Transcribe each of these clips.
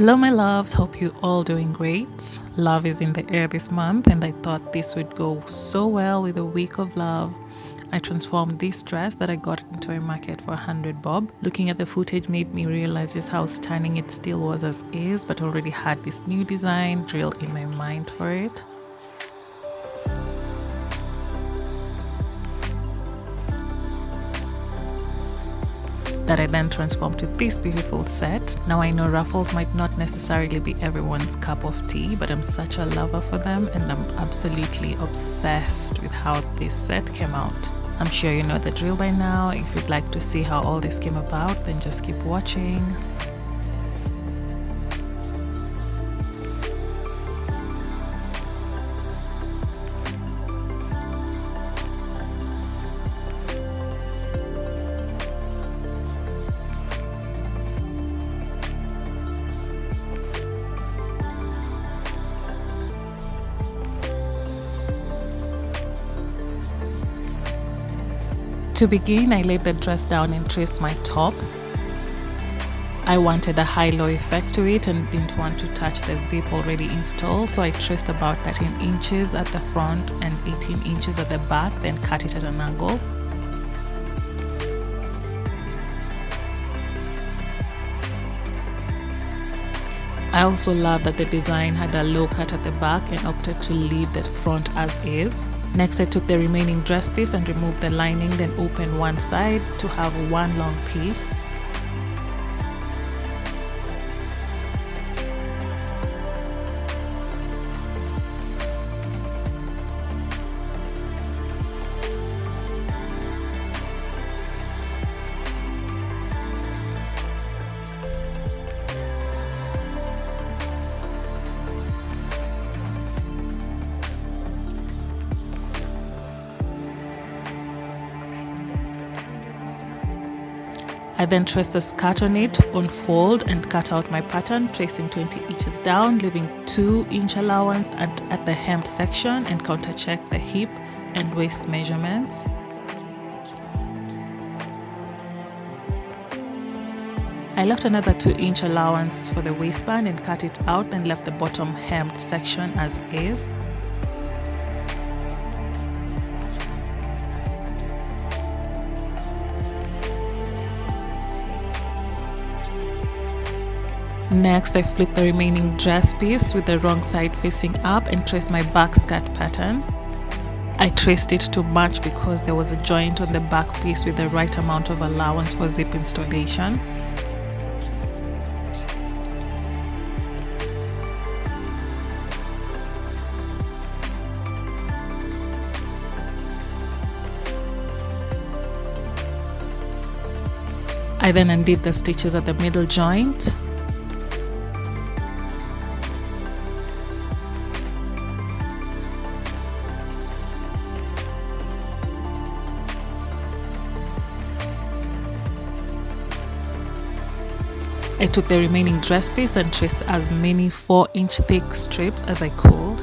Hello my loves, hope you all doing great. Love is in the air this month and I thought this would go so well with a week of love. I transformed this dress that I got into a market for 100 bob. Looking at the footage made me realize just how stunning it still was as is, but already had this new design drilled in my mind for it. That I then transformed to this beautiful set. Now I know ruffles might not necessarily be everyone's cup of tea, but I'm such a lover for them and I'm absolutely obsessed with how this set came out. I'm sure you know the drill by now. If you'd like to see how all this came about, then just keep watching. To begin, I laid the dress down and traced my top. I wanted a high-low effect to it and didn't want to touch the zip already installed, so I traced about 13 inches at the front and 18 inches at the back, then cut it at an angle. I also love that the design had a low cut at the back and opted to leave the front as is. Next, I took the remaining dress piece and removed the lining, then opened one side to have one long piece. I then traced a skirt on it, unfold and cut out my pattern, tracing 20 inches down, leaving 2-inch allowance at the hemmed section, and counter-check the hip and waist measurements. I left another 2-inch allowance for the waistband and cut it out, and left the bottom hemmed section as is. Next, I flipped the remaining dress piece with the wrong side facing up and traced my back skirt pattern. I traced it to match because there was a joint on the back piece with the right amount of allowance for zip installation. I then undid the stitches at the middle joint. I took the remaining dress piece and traced as many 4-inch thick strips as I could.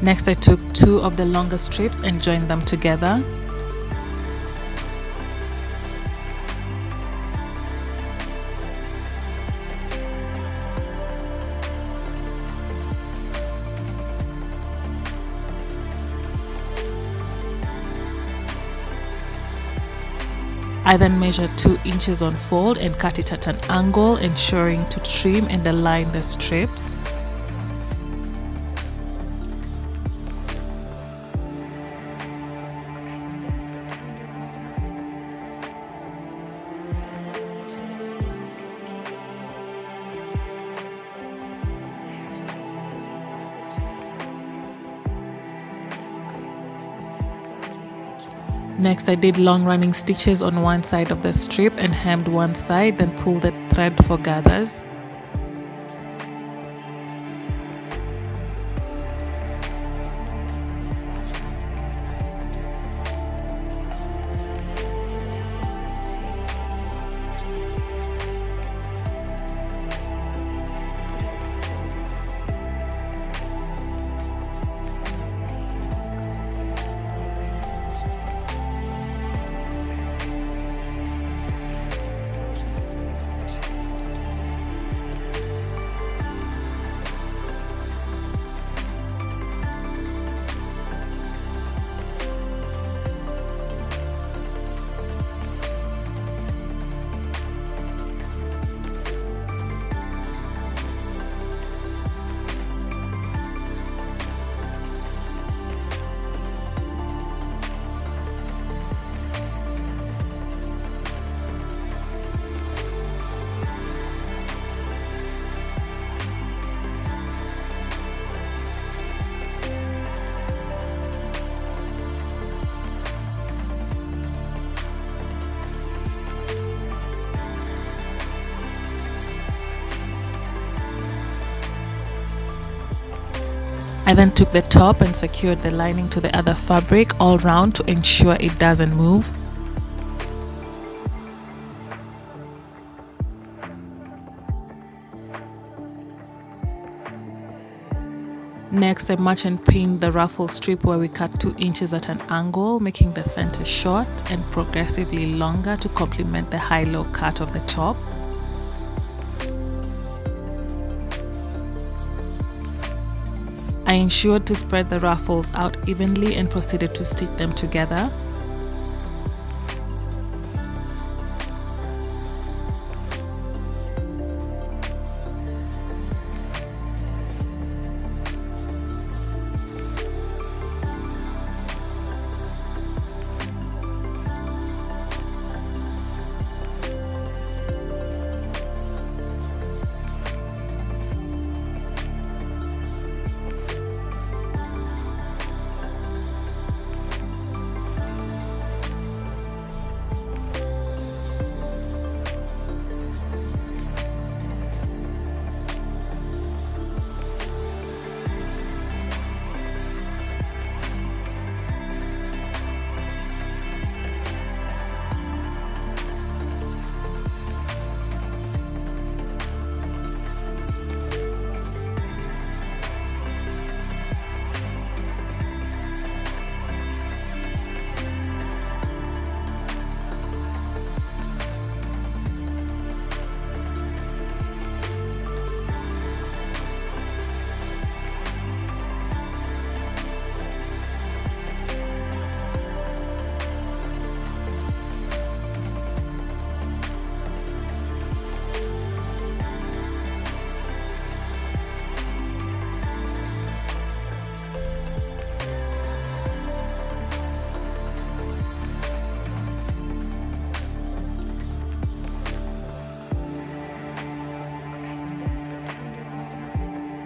Next, I took 2 of the longer strips and joined them together. I then measured 2 inches on fold and cut it at an angle, ensuring to trim and align the strips. Next, I did long running stitches on one side of the strip and hemmed one side, then pulled the thread for gathers. I then took the top and secured the lining to the other fabric all round to ensure it doesn't move. Next, I match and pinned the ruffle strip where we cut 2 inches at an angle, making the center short and progressively longer to complement the high-low cut of the top. I ensured to spread the ruffles out evenly and proceeded to stitch them together.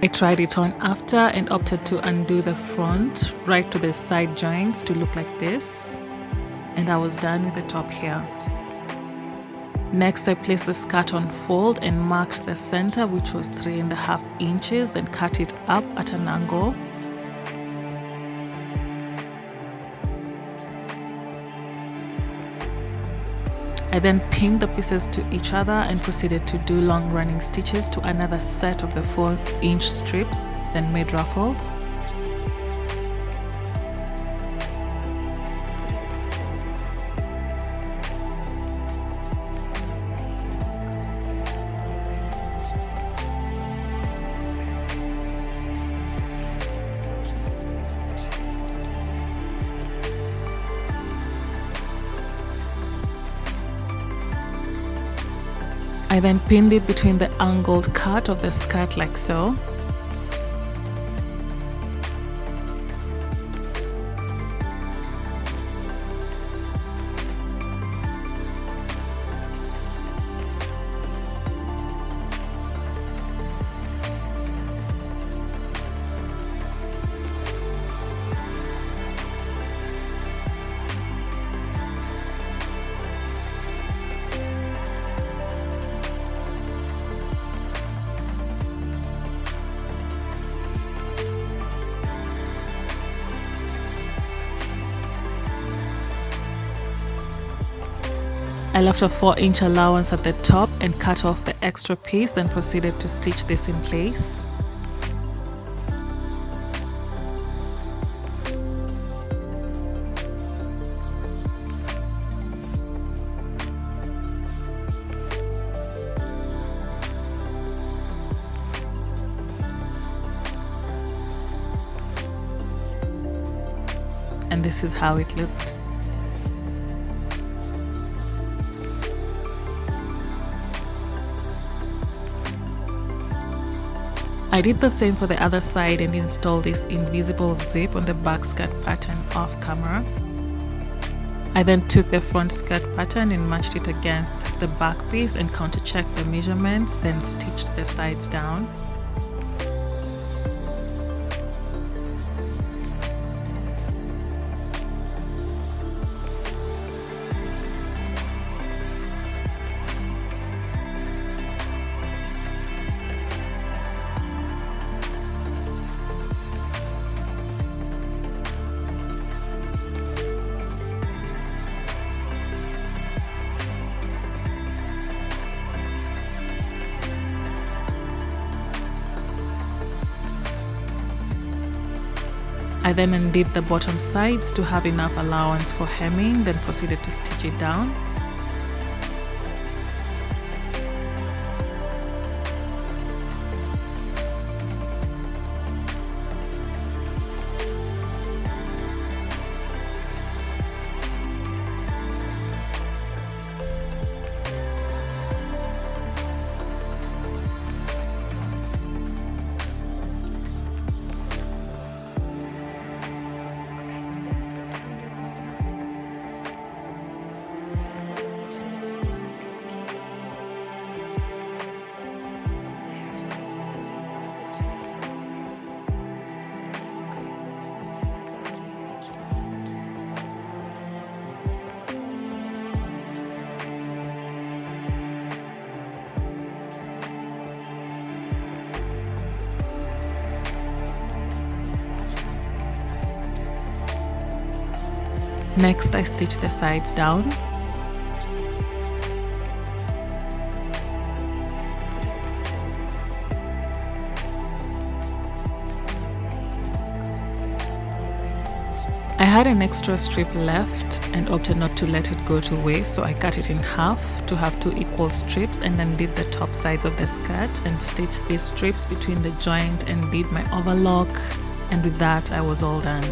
I tried it on after and opted to undo the front right to the side joints to look like this, and I was done with the top here. Next, I placed the skirt on fold and marked the center, which was 3.5 inches, then cut it up at an angle. I then pinned the pieces to each other and proceeded to do long running stitches to another set of the 4-inch strips, then made ruffles. I then pinned it between the angled cut of the skirt like so. I left a 4-inch allowance at the top and cut off the extra piece, then proceeded to stitch this in place. And this is how it looked. I did the same for the other side and installed this invisible zip on the back skirt pattern off camera. I then took the front skirt pattern and matched it against the back piece and counter-checked the measurements, then stitched the sides down. I then undid the bottom sides to have enough allowance for hemming, then proceeded to stitch it down. Next, I stitch the sides down. I had an extra strip left and opted not to let it go to waste, so I cut it in half to have 2 equal strips and then did the top sides of the skirt and stitched these strips between the joint and did my overlock, and with that I was all done.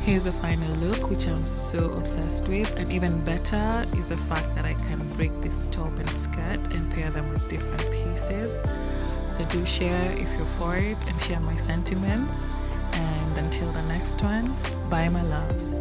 Here's a final look, which I'm so obsessed with, and even better is the fact that I can break this top and skirt and pair them with different pieces. So do share if you're for it and share my sentiments, And until the next one, bye, my loves.